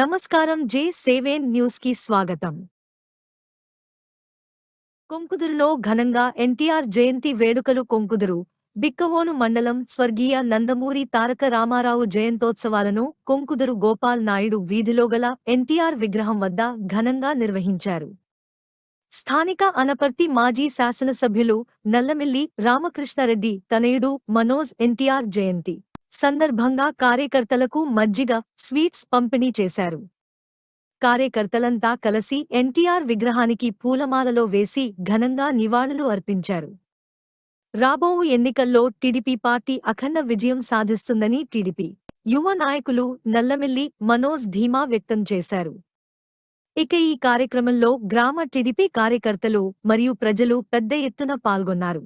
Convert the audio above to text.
నమస్కారం. J7 news కి స్వాగతం. కొంకుదురులో ఘనంగా ఎన్టీఆర్ జయంతి వేడుకలు. కొంకుదురు బిక్కవోలు మండలం స్వర్గీయ నందమూరి తారక రామారావు జయంతోత్సవాలను కొంకుదురు గోపాల్ నాయుడు వీధిలోగల ఎన్టీఆర్ విగ్రహం వద్ద ఘనంగా నిర్వహించారు. స్థానిక అనపర్తి మాజీ శాసనసభ్యులు నల్లమిల్లి రామకృష్ణారెడ్డి తనయుడు మనోజ్ ఎన్టీఆర్ జయంతి సందర్భంగా కార్యకర్తలకు మజ్జిగ, స్వీట్స్ పంపిణీ చేశారు. కార్యకర్తలంతా కలిసి ఎన్టీఆర్ విగ్రహానికి పూలమాలలో వేసి ఘనంగా నివాళులు అర్పించారు. రాబోవు ఎన్నికల్లో టీడీపీ పార్టీ అఖండ విజయం సాధిస్తుందని టీడీపీ యువ నాయకులు నల్లమిల్లి మనోజ్ ధీమా వ్యక్తం చేశారు. ఇక ఈ కార్యక్రమంలో గ్రామ టీడీపీ కార్యకర్తలు మరియు ప్రజలు పెద్ద ఎత్తున పాల్గొన్నారు.